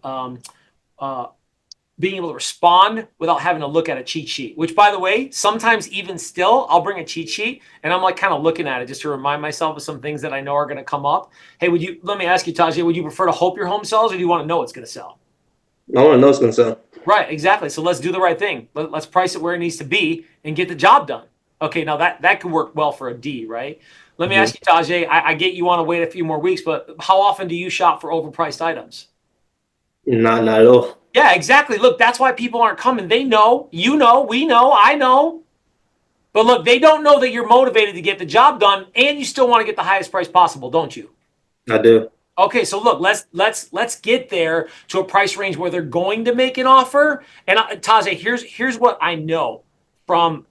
being able to respond without having to look at a cheat sheet. Which, by the way, sometimes even still, I'll bring a cheat sheet and I'm like kind of looking at it just to remind myself of some things that I know are going to come up. Hey, let me ask you, Tajay, would you prefer to hope your home sells, or do you want to know it's going to sell? I want to know it's going to sell. Right, exactly. So let's do the right thing. Let's price it where it needs to be and get the job done. Okay, now that could work well for a D, right? Let me ask you, Tajay, I get you want to wait a few more weeks, but how often do you shop for overpriced items? Not at all. Yeah, exactly. Look, that's why people aren't coming. They know, you know, we know, I know. But look, they don't know that you're motivated to get the job done, and you still want to get the highest price possible, don't you? I do. Okay, so look, let's get there to a price range where they're going to make an offer. And Tajay, here's what I know from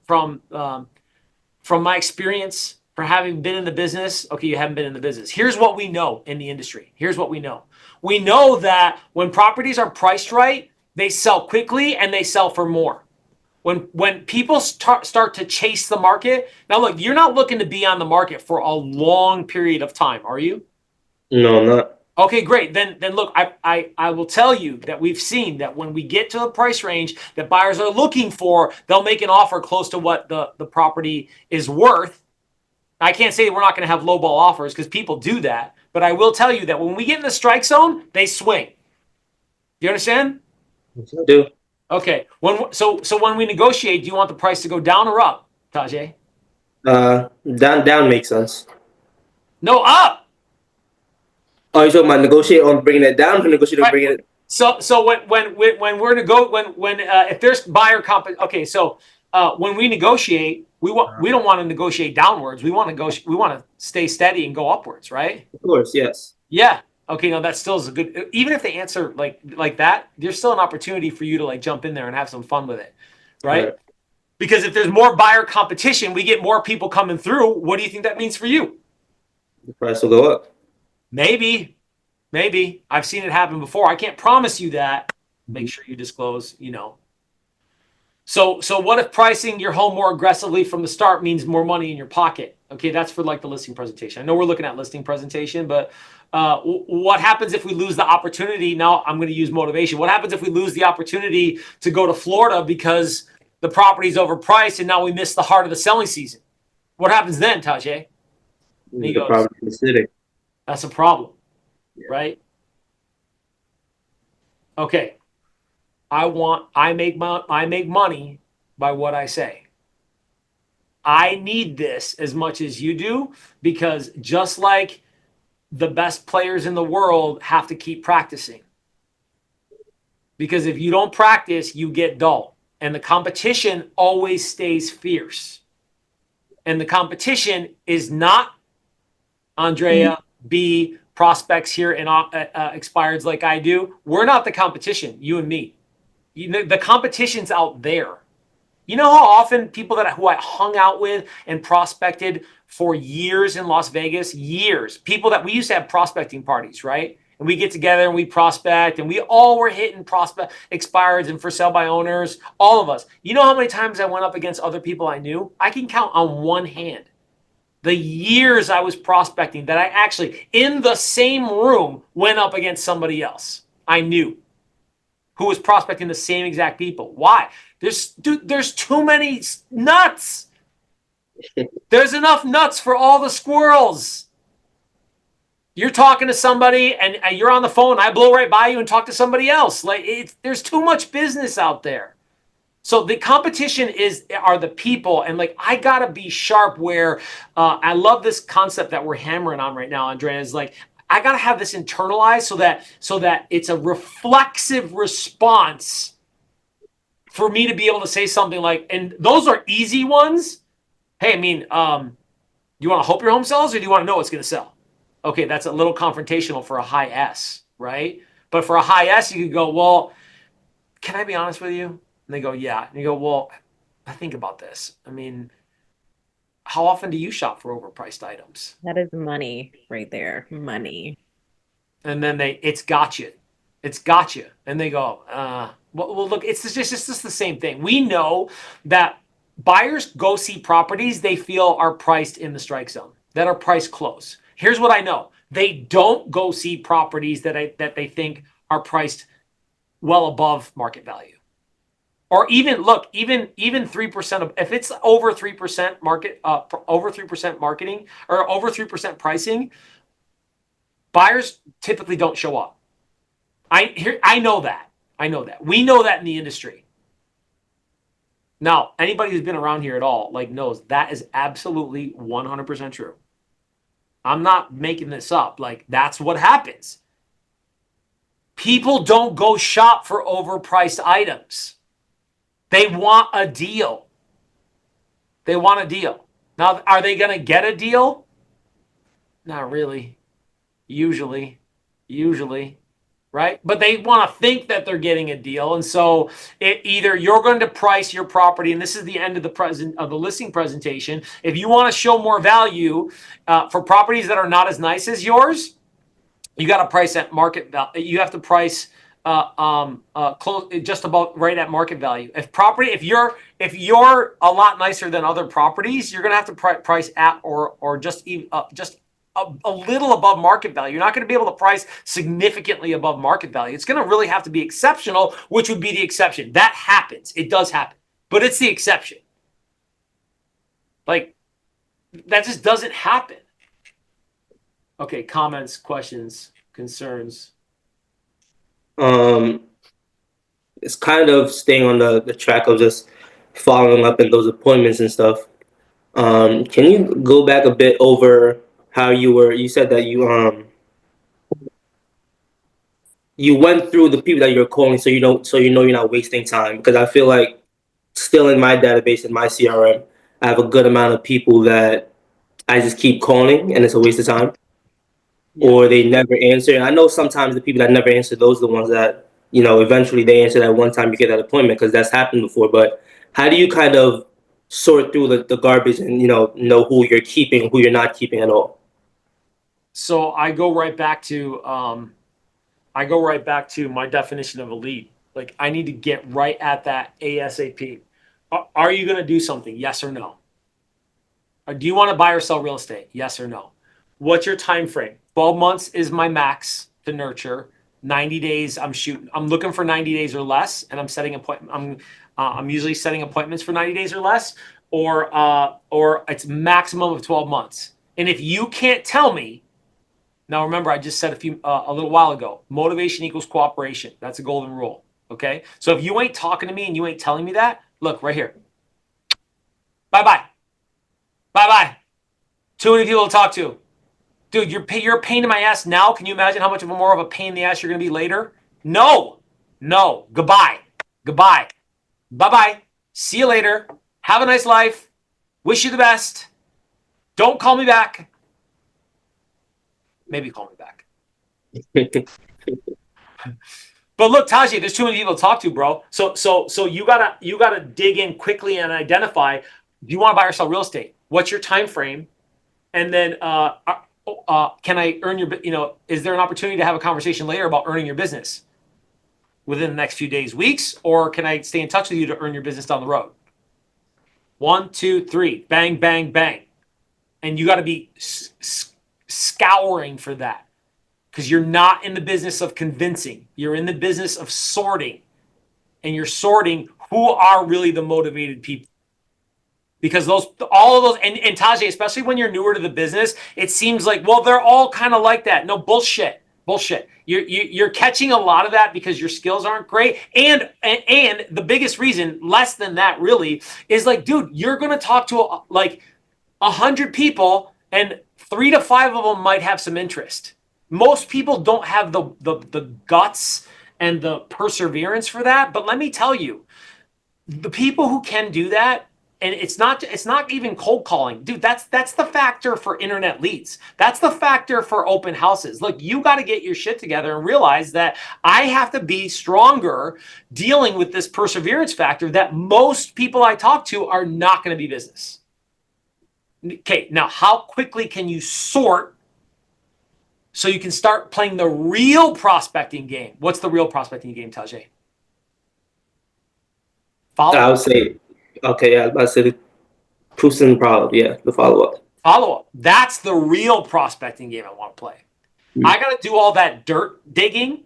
my experience, for having been in the business. Okay, you haven't been in the business. Here's what we know in the industry. Here's what we know. We know that when properties are priced right, they sell quickly and they sell for more. When people start to chase the market, now look, you're not looking to be on the market for a long period of time, are you? No, I'm not. Okay, great. Then look, I will tell you that we've seen that when we get to a price range that buyers are looking for, they'll make an offer close to what the property is worth. I can't say we're not going to have lowball offers, because people do that, but I will tell you that when we get in the strike zone, they swing. You understand? Yes, I do. Okay. So when we negotiate, do you want the price to go down or up, Tajay? Down makes sense. No, up. Oh, you talking about negotiate on bringing it down, or negotiate on bringing it? So when if there's buyer comp, okay, so when we negotiate, we don't want to negotiate downwards. We want to stay steady and go upwards, right? Of course, yes. Yeah. Okay. No, that still is a good. Even if they answer like that, there's still an opportunity for you to like jump in there and have some fun with it, right? Because if there's more buyer competition, we get more people coming through. What do you think that means for you? The price will go up. Maybe I've seen it happen before. I can't promise you that. Make sure you disclose, So what if pricing your home more aggressively from the start means more money in your pocket? Okay, that's for like the listing presentation. I know we're looking at listing presentation, but what happens if we lose the opportunity? Now I'm going to use motivation. What happens if we lose the opportunity to go to Florida because the property's overpriced and now we miss the heart of the selling season? What happens then, Tajay? The property in the city. That's a problem, right? Okay. I make money by what I say. I need this as much as you do, because just like the best players in the world have to keep practicing. Because if you don't practice, you get dull. And the competition always stays fierce. And the competition is not Andrea, B, prospects here and expireds like I do. We're not the competition, you and me. The competition's out there. You know how often people who I hung out with and prospected for years in Las Vegas, people that we used to have prospecting parties, right? And we get together and we prospect, and we all were hitting prospect expireds and for sale by owners, all of us. You know how many times I went up against other people I knew? I can count on one hand. The years I was prospecting that I actually, in the same room, went up against somebody else I knew who was prospecting the same exact people. Why? There's too many nuts. There's enough nuts for all the squirrels. You're talking to somebody and you're on the phone. I blow right by you and talk to somebody else. Like there's too much business out there. So the competition are the people, and like I gotta be sharp. Where I love this concept that we're hammering on right now, Andrea. Is like I gotta have this internalized so that it's a reflexive response for me to be able to say something like, and those are easy ones. Hey, I mean, you want to hope your home sells, or do you want to know it's going to sell? Okay, that's a little confrontational for a high S, right? But for a high S, you could go, well, can I be honest with you? And they go, yeah. And you go, well, I think about this. I mean, how often do you shop for overpriced items? That is money right there. Money. And then it's got you. It's got you. And they go, well, look, it's just the same thing. We know that buyers go see properties they feel are priced in the strike zone, that are priced close. Here's what I know. They don't go see properties that they think are priced well above market value. Or even 3% of, if it's over 3% market, over 3% marketing or over 3% pricing, buyers typically don't show up. I know that. We know that in the industry. Now, anybody who's been around here at all knows that is absolutely 100% true. I'm not making this up. That's what happens. People don't go shop for overpriced items. They want a deal. Now, are they going to get a deal? Not really. Usually. Right? But they want to think that they're getting a deal. And so either you're going to price your property, and this is the end of the listing presentation. If you want to show more value for properties that are not as nice as yours, you got to price at market value. You have to price close, just about right at market value. If you're a lot nicer than other properties, you're going to have to price at or just a little above market value. You're not going to be able to price significantly above market value. It's going to really have to be exceptional, which would be the exception. That happens. It does happen, but it's the exception. That just doesn't happen. Okay, comments, questions, concerns. It's kind of staying on the track of just following up in those appointments and stuff. Can you go back a bit over how you said that you went through the people that you're calling so you know you're not wasting time? Because I feel like still in my database, in my CRM, I have a good amount of people that I just keep calling and it's a waste of time. Yeah. Or they never answer. And I know sometimes the people that never answer, those are the ones that, eventually they answer that one time you get that appointment, because that's happened before. But how do you kind of sort through the garbage and, know who you're keeping, who you're not keeping at all? So I go right back to my definition of elite. I need to get right at that ASAP. Are you going to do something? Yes or no? Or do you want to buy or sell real estate? Yes or no? What's your time frame? 12 months is my max to nurture. 90 days, I'm looking for 90 days or less, and I'm setting I'm usually setting appointments for 90 days or less, or it's maximum of 12 months. And if you can't tell me, now remember, I just said a little while ago, motivation equals cooperation. That's a golden rule. Okay. So if you ain't talking to me and you ain't telling me that, look right here. Bye-bye. Bye-bye. Too many people to talk to. Dude, you're a pain in my ass now. Can you imagine how much more of a pain in the ass you're going to be later? No. Goodbye. Bye-bye. See you later. Have a nice life. Wish you the best. Don't call me back. Maybe call me back. But look, Tajay, there's too many people to talk to, bro. So you gotta dig in quickly and identify, do you want to buy or sell real estate? What's your time frame? And then can I earn your, is there an opportunity to have a conversation later about earning your business within the next few days, weeks, or can I stay in touch with you to earn your business down the road? 1, 2, 3, bang, bang, bang. And you got to be scouring for that, because you're not in the business of convincing. You're in the business of sorting, and you're sorting who are really the motivated people. Because all of those, and Tajay, especially when you're newer to the business, it seems like, well, they're all kind of like that. No, bullshit. You're catching a lot of that because your skills aren't great. And the biggest reason, less than that really, is like, dude, you're going to talk to like 100 people and 3 to 5 of them might have some interest. Most people don't have the guts and the perseverance for that. But let me tell you, the people who can do that, and it's not even cold calling, dude. That's the factor for internet leads. That's the factor for open houses. Look, you got to get your shit together and realize that I have to be stronger dealing with this perseverance factor that most people I talk to are not going to be business. Okay, now how quickly can you sort so you can start playing the real prospecting game? What's the real prospecting game, Tajay? Follow. I would say, okay, yeah, I was about to say the proofs and problem, yeah, the follow-up. Follow-up. That's the real prospecting game I want to play. I got to do all that dirt digging.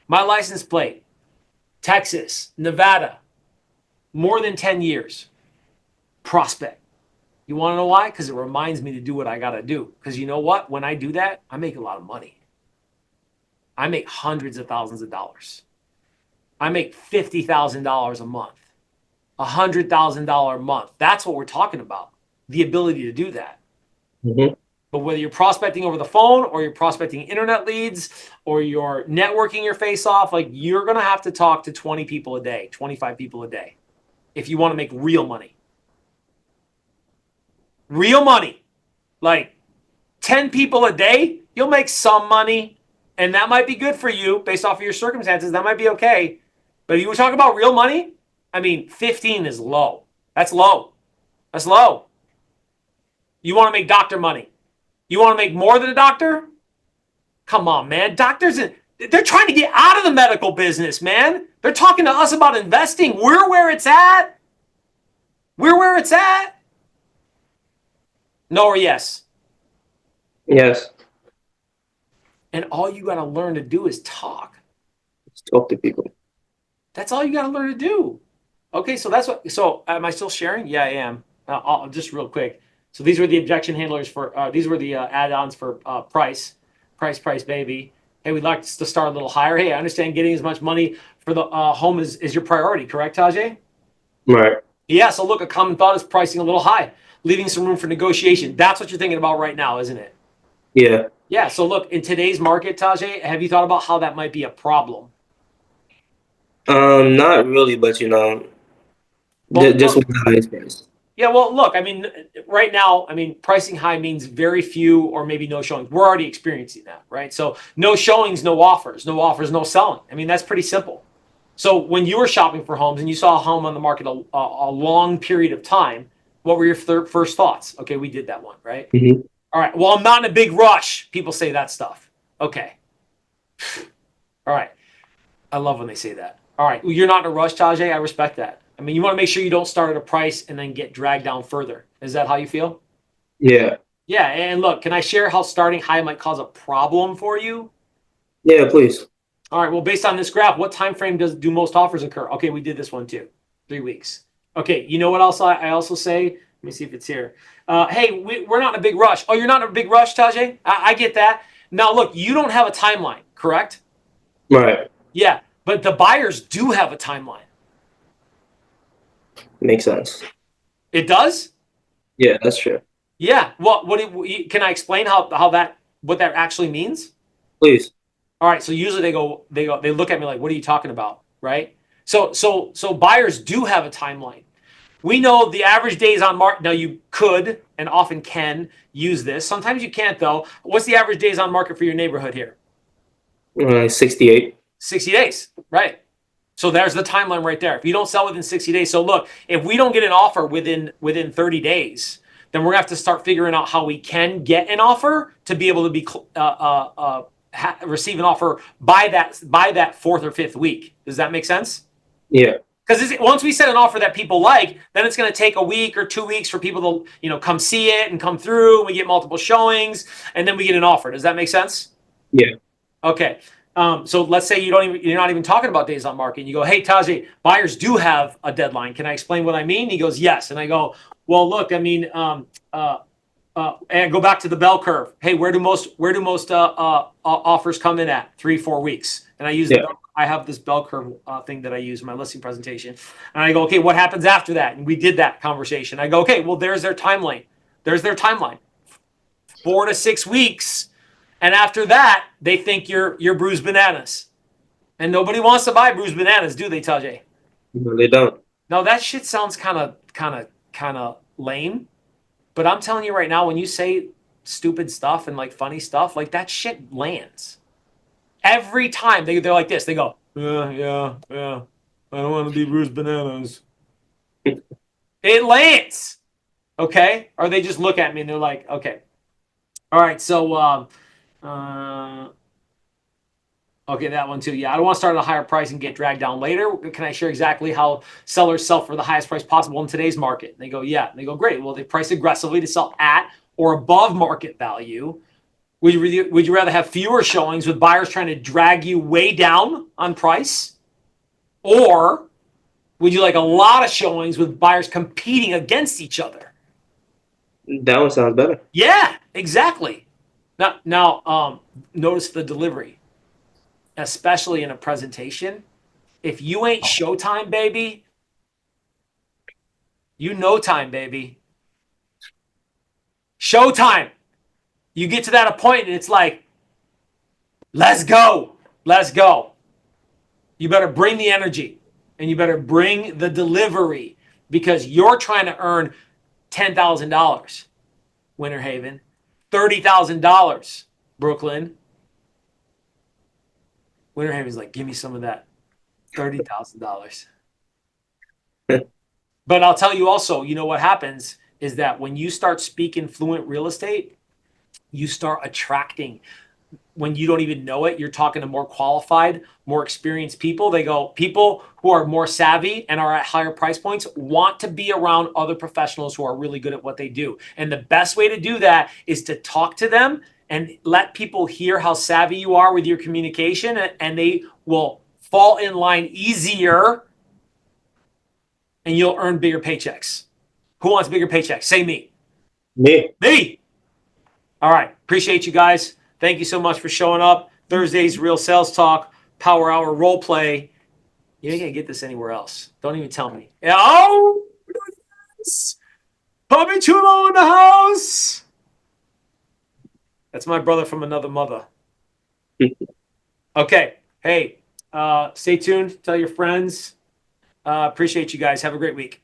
My license plate, Texas, Nevada, more than 10 years. Prospect. You want to know why? Because it reminds me to do what I got to do. Because you know what? When I do that, I make a lot of money. I make hundreds of thousands of dollars. I make $50,000 a month. $100,000 a month. That's what we're talking about. The ability to do that. Mm-hmm. But whether you're prospecting over the phone or you're prospecting internet leads or you're networking your face off, like you're going to have to talk to 20 people a day, 25 people a day if you want to make real money. Real money. Like 10 people a day, you'll make some money. And that might be good for you based off of your circumstances. That might be okay. But if you were talking about real money, I mean, 15 is low. That's low. That's low. You want to make doctor money. You want to make more than a doctor? Come on, man. Doctors, they're trying to get out of the medical business, man. They're talking to us about investing. We're where it's at. We're where it's at. No or yes? Yes. And all you got to learn to do is talk. Just talk to people. That's all you got to learn to do. Okay, so that's what. So am I still sharing? Yeah, I am. I'll just real quick. So these were the objection handlers for. These were the add-ons for price, baby. Hey, we'd like to start a little higher. Hey, I understand getting as much money for the home is your priority, correct, Tajay? Right. Yeah. So look, a common thought is pricing a little high, leaving some room for negotiation. That's what you're thinking about right now, isn't it? Yeah. Yeah. So look, in today's market, Tajay, have you thought about how that might be a problem? Not really, but Well, just with the highest price. Yeah, well, look, I mean, right now, I mean, pricing high means very few or maybe no showings. We're already experiencing that, right? So no showings, no offers, no selling. I mean, that's pretty simple. So when you were shopping for homes and you saw a home on the market a long period of time, what were your first thoughts? Okay, we did that one, right? Mm-hmm. All right, well, I'm not in a big rush. People say that stuff. Okay. All right. I love when they say that. All right, well, you're not in a rush, Tajay. I respect that. I mean, you want to make sure you don't start at a price and then get dragged down further. Is that how you feel? Yeah. Yeah, and look, can I share how starting high might cause a problem for you? Yeah, please. All right, well, based on this graph, what time frame do most offers occur? Okay, we did this one too. 3 weeks. Okay, you know what else I also say? Let me see if it's here. Hey, we're not in a big rush. Oh, you're not in a big rush, Tajay? I get that. Now, look, you don't have a timeline, correct? Right. Yeah, but the buyers do have a timeline. Makes sense. It does? Yeah, that's true. Yeah. Well, can I explain what that actually means? Please. All right. So usually they look at me like, what are you talking about? Right. So buyers do have a timeline. We know the average days on market. Now you could and often can use this. Sometimes you can't though. What's the average days on market for your neighborhood here? 68. 60 days. Right. So there's the timeline right there. If you don't sell within 60 days. So look, if we don't get an offer within 30 days, then we're going to have to start figuring out how we can get an offer to be able to be receive an offer by that 4th or 5th week. Does that make sense? Yeah. Because once we set an offer that people like, then it's going to take a week or 2 weeks for people to, come see it and come through. And we get multiple showings, and then we get an offer. Does that make sense? Yeah. Okay. So let's say you're not even talking about days on market. And you go, hey, Tajay, buyers do have a deadline. Can I explain what I mean? He goes, yes. And I go, well, look, I mean, and go back to the bell curve. Hey, where do most offers come in at? 3-4 weeks. And I use I have this bell curve thing that I use in my listing presentation. And I go, okay, what happens after that? And we did that conversation. I go, okay, well, there's their timeline. 4 to 6 weeks. And after that, they think you're bruised bananas. And nobody wants to buy bruised bananas, do they, Tajay? No, they don't. No, that shit sounds kind of lame. But I'm telling you right now, when you say stupid stuff and like funny stuff, like that shit lands. Every time they're like this, they go, yeah. I don't want to be bruised bananas. It lands. Okay? Or they just look at me and they're like, okay. All right, so okay, that one too. Yeah, I don't want to start at a higher price and get dragged down later. Can I share exactly how sellers sell for the highest price possible in today's market? And they go, yeah. And they go, great. Well, they price aggressively to sell at or above market value. Would you rather have fewer showings with buyers trying to drag you way down on price? Or would you like a lot of showings with buyers competing against each other? That one sounds better. Yeah, exactly. Now, notice the delivery, especially in a presentation. If you ain't showtime, baby, you know time, baby. Showtime. You get to that point and it's like, let's go. You better bring the energy and you better bring the delivery because you're trying to earn $10,000, Winter Haven, $30,000, Brooklyn. Winter Haven's like, give me some of that $30,000. But I'll tell you also, you know what happens is that when you start speaking fluent real estate, you start attracting, when you don't even know it, you're talking to more qualified, more experienced people. People who are more savvy and are at higher price points want to be around other professionals who are really good at what they do. And the best way to do that is to talk to them and let people hear how savvy you are with your communication, and they will fall in line easier and you'll earn bigger paychecks. Who wants bigger paychecks? Say me. Me. All right. Appreciate you guys. Thank you so much for showing up. Thursday's Real Sales Talk, Power Hour Role Play. You ain't going to get this anywhere else. Don't even tell me. Oh, yes. Puppy Chulo in the house. That's my brother from another mother. Okay. Hey, stay tuned. Tell your friends. Appreciate you guys. Have a great week.